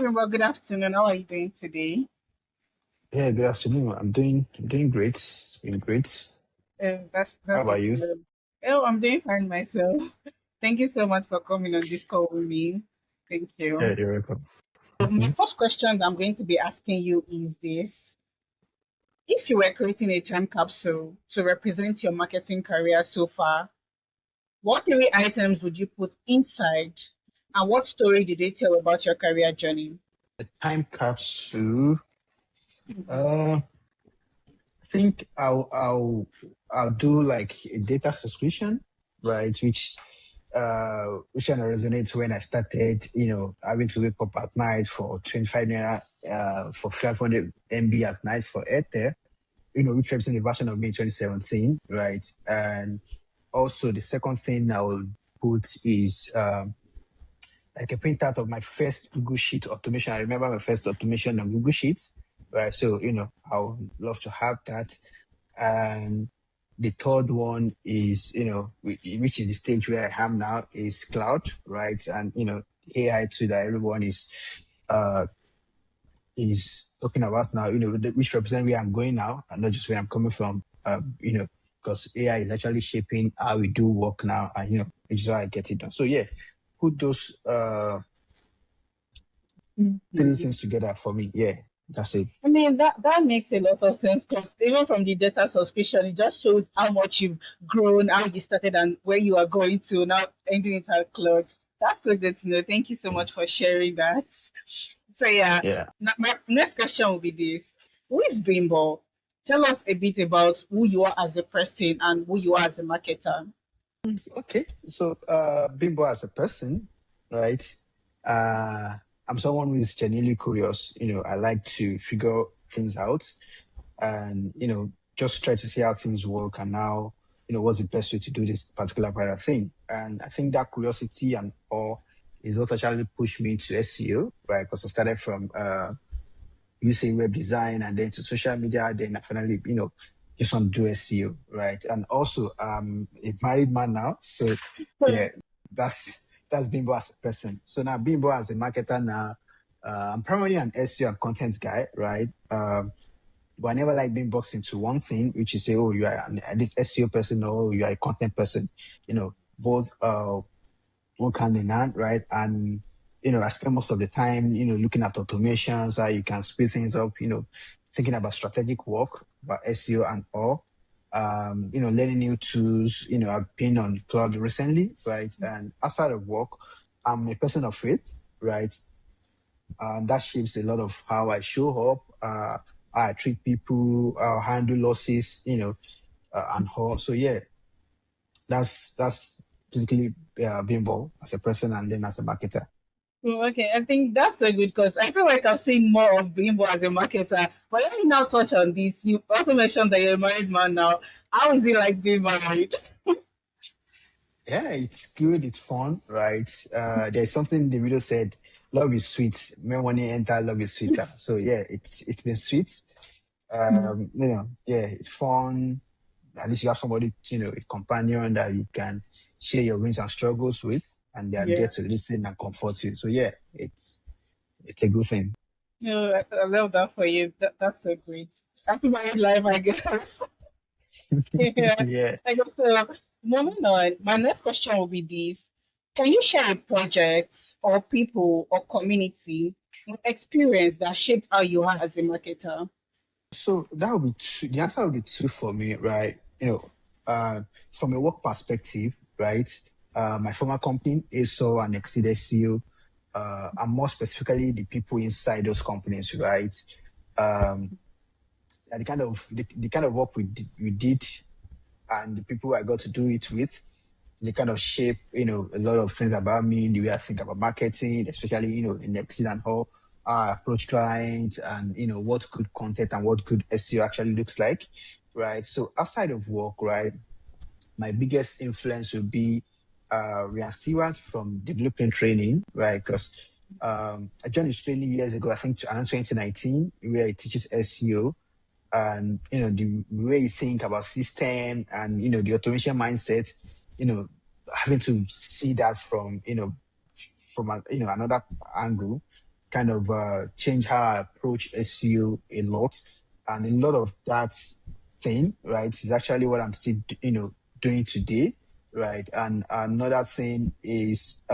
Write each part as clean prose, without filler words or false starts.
Abimbola, good afternoon. How are you doing today? Yeah, good afternoon. I'm doing great. It's been great. How That's about good to you? know. Oh, I'm doing fine myself. Thank you so much for coming on this call with me. Thank you. Yeah, you're welcome. My Mhm. first question that I'm going to be asking you is this. If you were creating a time capsule to represent your marketing career so far, what three items would you put inside? And what story did they tell about your career journey? The time capsule. Mhm. I think I'll do like a data subscription, right? Which kind of resonates when I started, having to wake up at night for 25 naira, for 500 MB at night for Airtel, which represents the version of me in 2017, right? And also the second thing I will put is like a printout of my first Google Sheet automation. I remember my first automation on Google Sheets, right? So, I would love to have that. And the third one is, which is the stage where I am now, is cloud, right? And, AI too that everyone uh, is talking about now, which represent where I'm going now and not just where I'm coming from, because AI is actually shaping how we do work now and, which is how I get it done. So, yeah, put those three Mhm. things together for me. Yeah, that's it. I mean, that makes a lot of sense because even from the data subscription, it just shows how much you've grown, how you started, and where you are going to now, ending it at close. That's so good to know. Thank you so Yeah. much for sharing that. So yeah, Yeah. my next question will be this: Who is Bimbo? Tell us a bit about who you are as a person and who you are as a marketer. Okay. So, Bimbo as a person, right? Uh, I'm someone who is genuinely curious. I like to figure things out and, just try to see how things work and now, what's the best way to do this particular kind of thing. And I think that curiosity and all is what actually pushed me to SEO, right? Because I started from, using web design and then to social media. Then I finally, just want to do SEO, right? And also, a married man now. So yeah, that's Bimbo as a person. So now Bimbo as a marketer now, I'm primarily an SEO and content guy, right? But I never like being boxed into one thing, which is say, oh, you are this SEO person or you are a content person. Both work hand in hand, right? And I spend most of the time, looking at automations, how you can speed things up, thinking about strategic work, about SEO and all. Learning new tools, I've been on cloud recently, right? And outside of work, I'm a person of faith, right? And that shapes a lot of how I show up, how I treat people, handle losses, and all. So yeah, that's basically Bimbo as a person and then as a marketer. Oh, okay, I think that's so good because I feel like I've seen more of Bimbo as a marketer. But let me now touch on this. You also mentioned that you're a married man now. How is it like being married? Yeah, it's good, it's fun, right? There's something the video said, love is sweet. When you enter, love is sweeter. So yeah, it's been sweet. Yeah, it's fun. At least you have somebody, a companion that you can share your wins and struggles with, and they are there Yeah. to listen and comfort you. So yeah, it's a good thing. I love that for you. That's so great. Happy married life, I guess. Yeah. Yeah. I guess so. Moving on, my next question will be this. Can you share a project or people or community or experience that shaped how you are as a marketer? So that would be two. The answer would be two for me, right? From a work perspective, right? My former company, ASO and Exceed SEO, and more specifically, the people inside those companies, right? Um, and the kind of work we did, and the people I got to do it with, they kind of shape, a lot of things about me, the way I think about marketing, especially, in Exceed and how I approach clients and, what good content and what good SEO actually looks like, right? So outside of work, right, my biggest influence would be Ryan Stewart from the Blueprint Training, right? Because I joined his training years ago, I think around 2019, where he teaches SEO and the way you think about system and the automation mindset, having to see that from another angle kind of changed how I approach SEO a lot. And a lot of that thing, right, is actually what I'm still, doing today, right? And another thing is,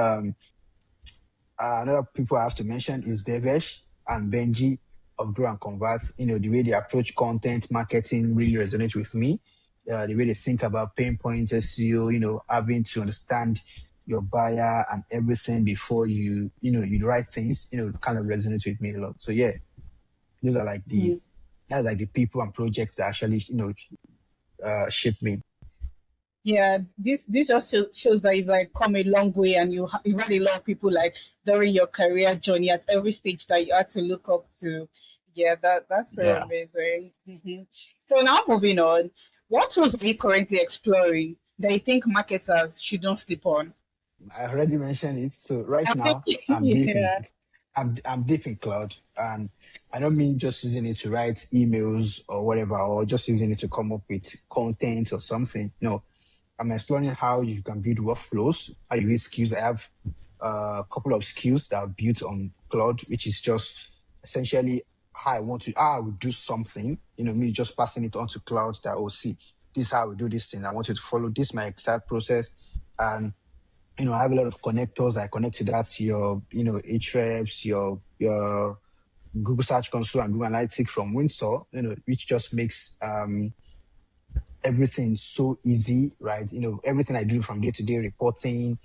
another people I have to mention is Devesh and Benji of Grow and Convert. The way they approach content marketing really resonates with me. The way they think about pain points, SEO, having to understand your buyer and everything before you write things, kind of resonates with me a lot. So yeah, those are like the Mm. that's like the people and projects that actually, shape me. Yeah, this just shows that you've like come a long way, and you've had a lot of people like during your career journey at every stage that you had to look up to. Yeah, that's so Yeah. amazing. So now moving on, what tools are you currently exploring that you think marketers should not sleep on? I already mentioned it. So right I think, now I'm deep in yeah. I'm deep in cloud, and I don't mean just using it to write emails or whatever, or just using it to come up with content or something. No, I'm exploring how you can build workflows, how you use skills. I have a couple of skills that are built on cloud, which is just essentially how I would do something. Me just passing it on to cloud that, oh, see, this is how we do this thing. I want you to follow this my exact process. And I have a lot of connectors. I connect to that, your, Ahrefs, your Google Search Console and Google Analytics from Windsor, which just makes everything so easy, right? Everything I do from day to day reporting,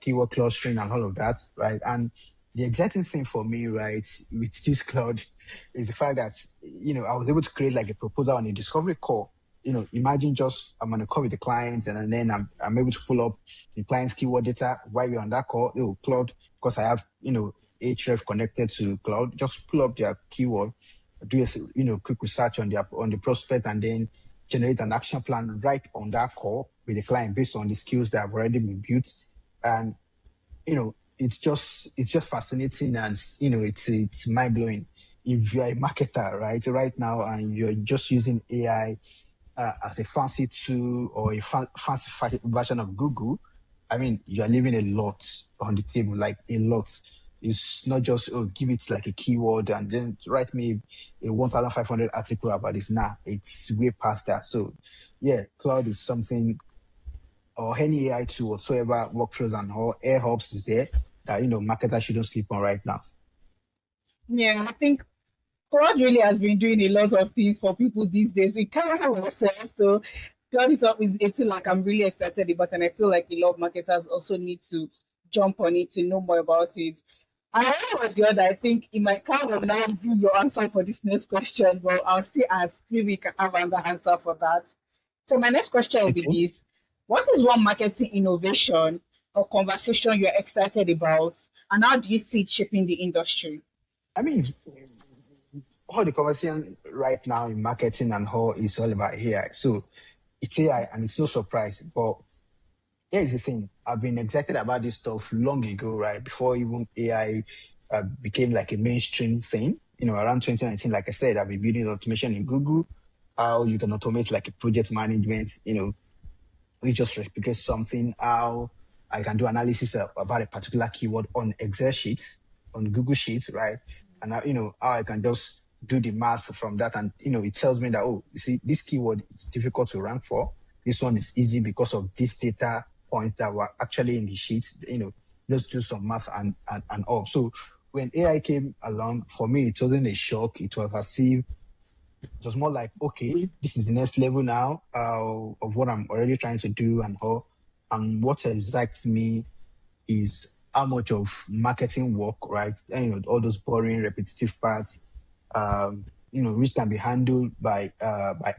keyword clustering and all of that, right? And the exciting thing for me, right, with this cloud is the fact that, I was able to create like a proposal on a discovery call. Imagine just I'm on a call with the client, and then I'm able to pull up the client's keyword data while we're on that call. Cloud, because I have, Href connected to cloud, just pull up their keyword, do a quick research on the prospect, and then generate an action plan right on that call with the client based on the skills that have already been built. And it's just fascinating, and it's mind blowing. If you're a marketer, right now, and you're just using AI as a fancy tool or a fancy version of Google, I mean, you're leaving a lot on the table, like a lot. It's not just, oh, give it like a keyword and then write me a 1,500 article about this. Nah, it's way past that. So, yeah, cloud is something, or any AI tool whatsoever, workflows and all, air hubs is there that, marketers shouldn't sleep on right now. Yeah, I think Claude really has been doing a lot of things for people these days. It kind of myself, so Claude is up with a tool like I'm really excited about, and I feel like a lot of marketers also need to jump on it to know more about it. And one or the other, I think it might kind of now be your answer for this next question, but I'll still ask. Maybe we can have another answer for that. So my next question will be Okay. this: what is one marketing innovation or conversation you're excited about, and how do you see it shaping the industry? I mean, all the conversation right now in marketing and all is all about AI. So it's AI, and it's no surprise. But here's the thing. I've been excited about this stuff long ago, right? Before even AI became like a mainstream thing. Around 2019, like I said, I've been building automation in Google, how you can automate like a project management, we just replicate something, how I can do analysis about a particular keyword on Excel sheets, on Google Sheets, right? And how I can just do the math from that. And, it tells me that, oh, you see, this keyword is difficult to rank for. This one is easy because of this data points that were actually in the sheets, just do some math and all. So when AI came along, for me, it wasn't a shock. It was as if it was more like, okay, this is the next level now of what I'm already trying to do and all. And what excites me is how much of marketing work, right? And, all those boring, repetitive parts, which can be handled by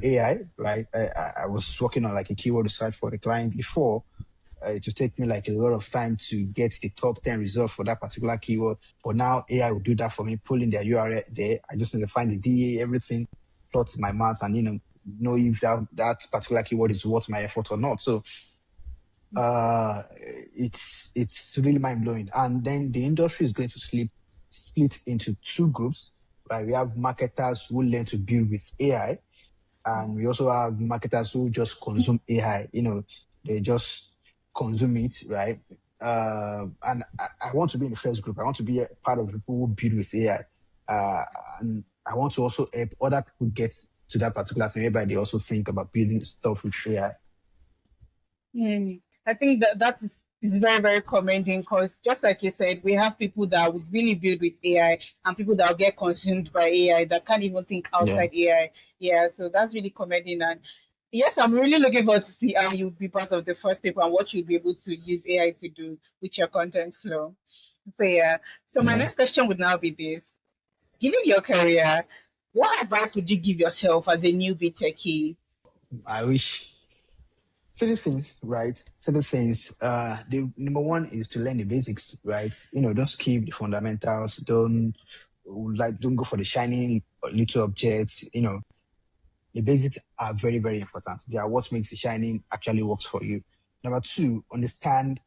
AI, right? I was working on like a keyword research for the client before. It would take me like a lot of time to get the top 10 results for that particular keyword. But now AI will do that for me, pulling their URL there. I just need to find the DA, everything, plot my maths, and know if that particular keyword is worth my effort or not. So uh it's really mind blowing. And then the industry is going to split into two groups, right? We have marketers who learn to build with AI, and we also have marketers who just consume AI. They just consume it, right? And I want to be in the first group. I want to be a part of the people who build with AI. And I want to also help other people get to that particular thing, whereby they also think about building stuff with AI. I think that is very, very commending because just like you said, we have people that would really build with AI and people that will get consumed by AI that can't even think Yeah. outside AI. Yeah, so that's really commending. And yes, I'm really looking forward to see how you'd be part of the first people and what you'll be able to use AI to do with your content flow. So yeah. So my Yeah. next question would now be this. Given your career, what advice would you give yourself as a newbie techie? I wish three things, right? Three things. The number one is to learn the basics, right? Just keep the fundamentals. Don't go for the shiny little objects. The basics are very, very important. They are what makes the shining actually works for you. Number two, understand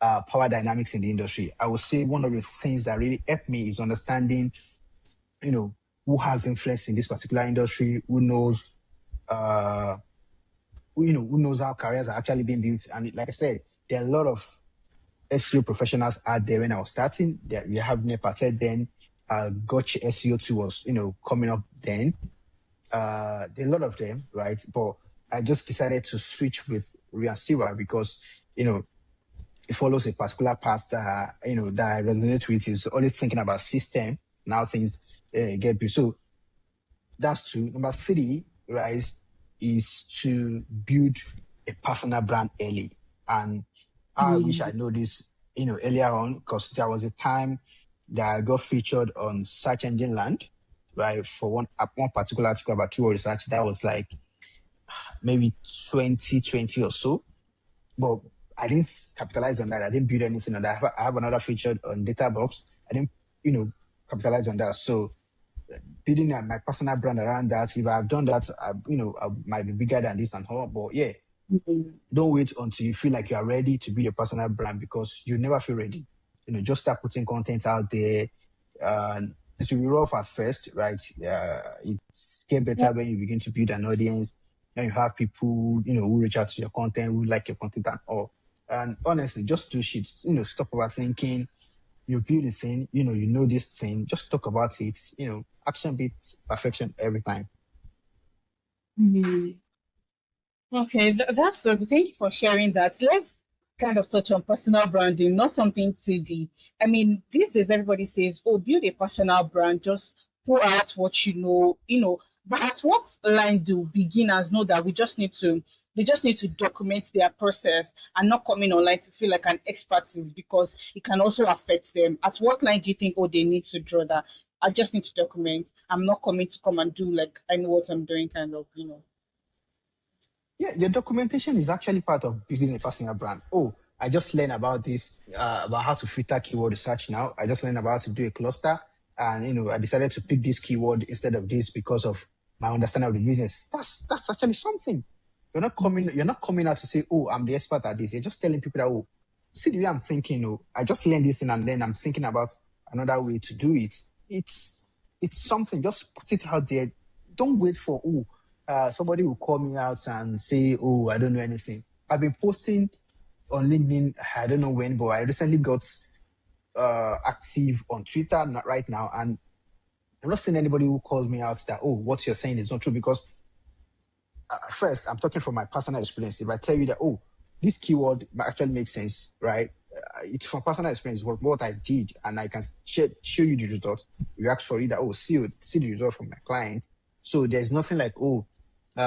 power dynamics in the industry. I would say one of the things that really helped me is understanding, you know, who has influence in this particular industry, uh, who knows how careers are actually being built. And like I said, there are a lot of SEO professionals out there when I was starting. That we have Nepatel then, Gotcha SEO 2 was, coming up then. There are a lot of them, right? But I just decided to switch with Rian Siwa because, it follows a particular path that I resonate with. Is always thinking about system and how things get built. So that's two. Number three, right, is to build a personal brand early. And I wish I Mm. know this, earlier on, because there was a time that I got featured on Search Engine Land, right, for one particular article about keyword research. That was like maybe 2020 or so. But I didn't capitalize on that. I didn't build anything on that. I have another featured on Databox. I didn't, capitalize on that. So building my personal brand around that. If I've done that, I might be bigger than this and all. But yeah, Mm. don't wait until you feel like you are ready to build a personal brand because you never feel ready. Just start putting content out there. It will be rough at first, right? It's get better when you begin to build an audience. Then you have people, who reach out to your content, who like your content and all. And honestly, just do shit. Stop overthinking. You build a thing, you know this thing. Just talk about it. Action beats perfection every time. Mm. Okay, that's so good. Thank you for sharing that. Let's kind of touch on personal branding, not something too deep. I mean, these days everybody says, "Oh, build a personal brand, just put out what you know." But at what line do beginners know that they just need to document their process and not come in online to feel like an expertise because it can also affect them. At what line do you think, oh, they need to draw that? I just need to document. I'm not coming to come and do like I know what I'm doing, kind of. Yeah, your documentation is actually part of building a personal brand. Oh, I just learned about this, about how to filter keyword research now. I just learned about how to do a cluster. And, I decided to pick this keyword instead of this because of my understanding of the business. That's actually something. You're not coming out to say, oh, I'm the expert at this. You're just telling people that, oh, see the way I'm thinking, oh, I just learned this and then I'm thinking about another way to do it. It's something. Just put it out there. Don't wait for, oh, somebody will call me out and say, "Oh, I don't know anything." I've been posting on LinkedIn. I don't know when, but I recently got active on Twitter right now, and I'm not seeing anybody who calls me out that, "Oh, what you're saying is not true," because first, I'm talking from my personal experience. If I tell you that, "Oh, this keyword actually makes sense," right? It's from personal experience, what I did, and I can show you the results. You ask for it, that, oh, see the result from my client. So there's nothing like, oh,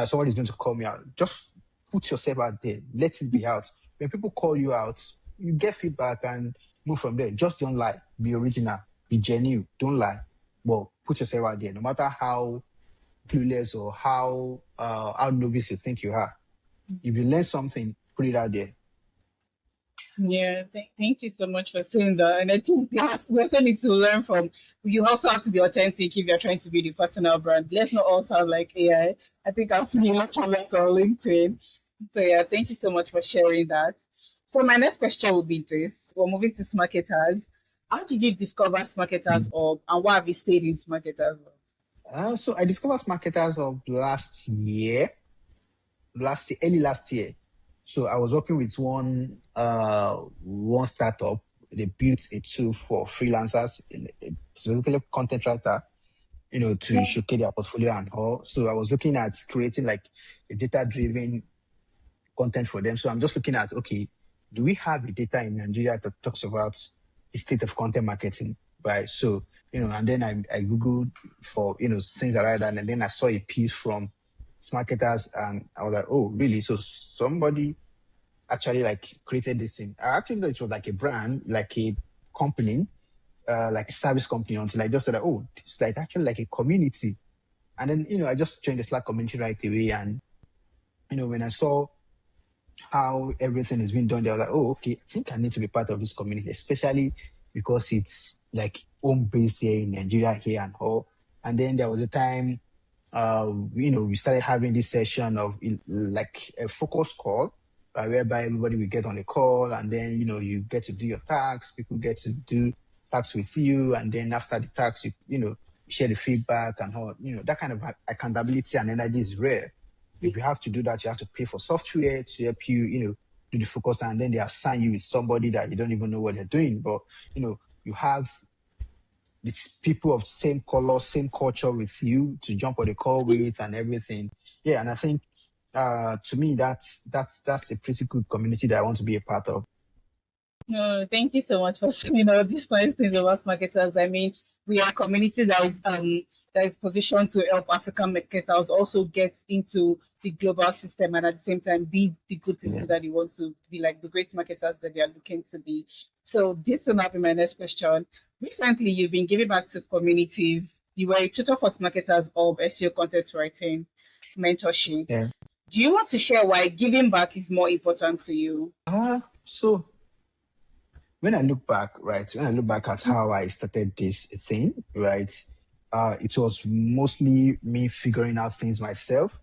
somebody's going to call me out. Just put yourself out there. Let it be out. When people call you out, you get feedback and move from there. Just don't lie. Be original. Be genuine. Don't lie. Well, put yourself out there. No matter how clueless or how novice you think you are. If you learn something, put it out there. Yeah, thank you so much for saying that. And I think we also need to learn from you also have to be authentic if you're trying to build a personal brand. Let's not all sound like AI. I think I'll see you later on LinkedIn. So yeah, thank you so much for sharing that. So my next question will be this. We're moving to Smarketers. How did you discover Smarketers or and why have you stayed in Smarketers? So I discovered marketers of early last year. So I was working with one startup. They built a tool for freelancers, specifically content writer, to showcase their portfolio and all. So I was looking at creating like a data-driven content for them. So I'm just looking at, okay, do we have a data in Nigeria that talks about the state of content marketing, right? So, and then I Googled for, things like that. And then I saw a piece from Smarketers and I was like, oh, really? So somebody actually like created this thing. I actually thought it was like a brand, like a company, like a service company until I just said, oh, it's like actually like a community. And then, I just joined the Slack community right away. And, when I saw how everything is being done, they were like, oh, okay, I think I need to be part of this community, especially because it's like home based here in Nigeria here and all. And then there was a time, we started having this session of like a focus call, whereby everybody will get on a call and then, you get to do your tasks, people get to do tasks with you. And then after the tasks, you share the feedback and all, that kind of accountability and energy is rare. If you have to do that, you have to pay for software to help you, do the focus, and then they assign you with somebody that you don't even know what they're doing. But, you have these people of same color, same culture with you to jump on the call with and everything. Yeah, and I think to me that's a pretty good community that I want to be a part of. No, thank you so much for saying all these nice things about marketers. I mean, we are a community that is positioned to help African marketers also get into the global system and at the same time be the good people Yeah. that they want to be, like the great marketers that they are looking to be. So this will now be my next question. Recently, you've been giving back to communities. You were a tutor for marketers of SEO content writing, mentorship. Yeah. Do you want to share why giving back is more important to you? So when I look back at how I started this thing, right, it was mostly me figuring out things myself.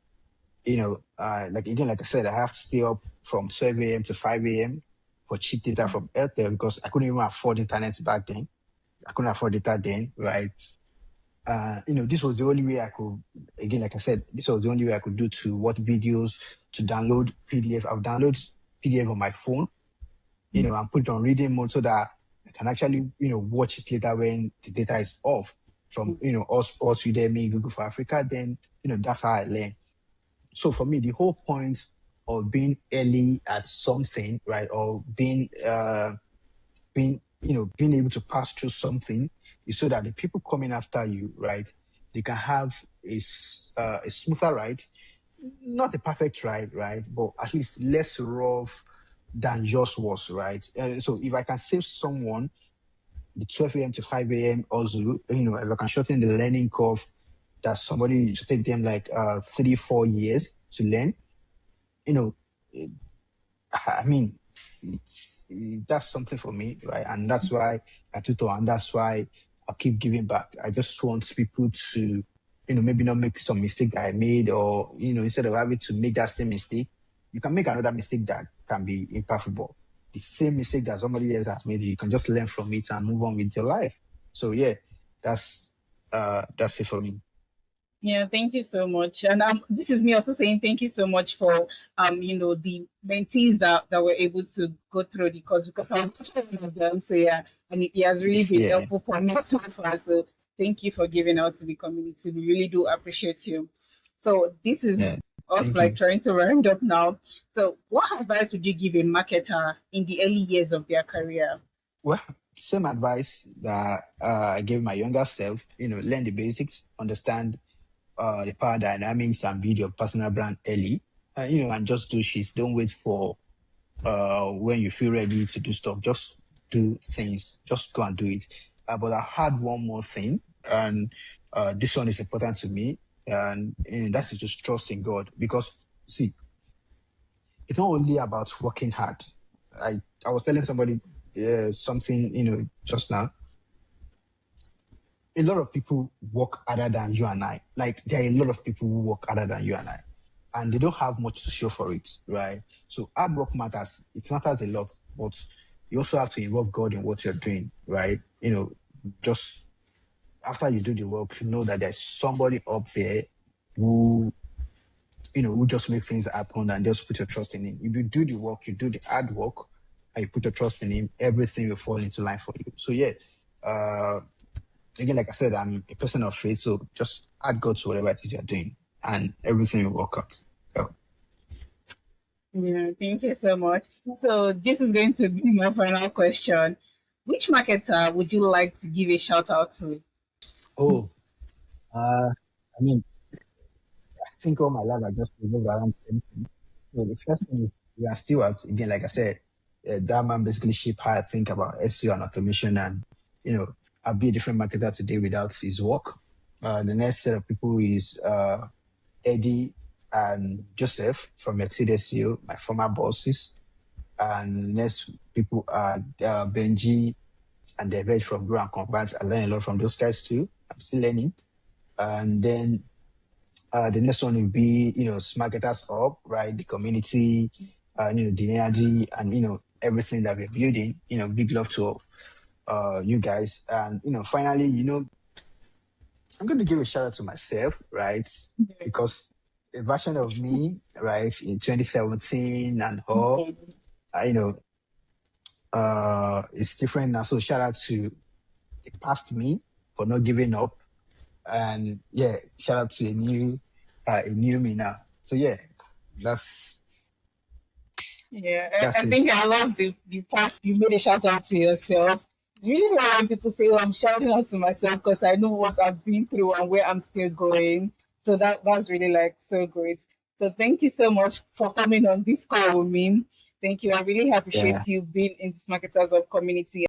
Like again, like I said, I have to stay up from 12 a.m. to 5 a.m. for cheap data from Airtel because I couldn't even afford internet back then. I couldn't afford data then, right? This was the only way I could, again, like I said, this was the only way I could do to watch videos, to download PDF. I've downloaded PDF on my phone, and put it on reading mode so that I can actually, watch it later when the data is off from, all sports, Udemy, Google for Africa. Then, that's how I learn. So for me, the whole point of being early at something, right, or being able to pass through something is so that the people coming after you, right, they can have a smoother ride, not a perfect ride, right, but at least less rough than yours was, right. So if I can save someone the 12 a.m. to 5 a.m. also, if I can shorten the learning curve that somebody should take them like 3-4 years to learn, you know, I mean, that's something for me, right? And that's why I tutor, and that's why I'll keep giving back. I just want people to, maybe not make some mistake that I made, or instead of having to make that same mistake, you can make another mistake that can be impactful. The same mistake that somebody else has made, you can just learn from it and move on with your life. So yeah, that's it for me. Yeah, thank you so much. And this is me also saying thank you so much for the mentees that were able to go through the course because I was also one of them. So yeah, and it has really been Yeah, helpful for me so far. So thank you for giving out to the community. We really do appreciate you. So this is yeah. us Thank like you. trying to round up now. So what advice would you give a marketer in the early years of their career? Well, same advice that I gave my younger self. Learn the basics, understand the power dynamics, and build your personal brand early. And just do shit. Don't wait for when you feel ready to do stuff. Just do things. Just go and do it. But I had one more thing, and this one is important to me, and that's just trust in God. Because see, it's not only about working hard. I was telling somebody something just now. A lot of people work harder than you and I. Like there are a lot of people who work harder than you and I, and they don't have much to show for it, right? So hard work matters. It matters a lot, but you also have to involve God in what you're doing, right? Just after you do the work, you know that there's somebody up there who who just make things happen and just put your trust in him. If you do the work, you do the hard work, and you put your trust in him, everything will fall into line for you. So yeah, uh, again, like I said, I'm a person of faith, so just add God to whatever it is you're doing, and everything will work out. So, Yeah, thank you so much. So this is going to be my final question. Which marketer would you like to give a shout out to? oh, I mean, I think all my life I just revolved around the same thing. So the first thing is Ian Stewart. Again, like I said, that man basically shaped how I think about SEO and automation, and I'll be a different marketer today without his work. The next set of people is Eddie and Joseph from Exceed SEO, my former bosses. And next people are Benji and David from Grow and Convert. I learned a lot from those guys too. I'm still learning. And then the next one will be, Smarketers Up, right? The community, the energy and, everything that we're building. Big love to you guys. And, finally, I'm going to give a shout out to myself, right? Because a version of me, right, in 2017 and all, you know, it's different now. So shout out to the past me for not giving up. And yeah, shout out to a new me now. So yeah, that's Yeah, I that's it. think I love the fact you made a shout out to yourself. It's really like when people say, "Oh, I'm shouting out to myself because I know what I've been through and where I'm still going." So that's really like so great. So thank you so much for coming on this call with me. Thank you. I really Yeah. appreciate you being in this Marketers of community.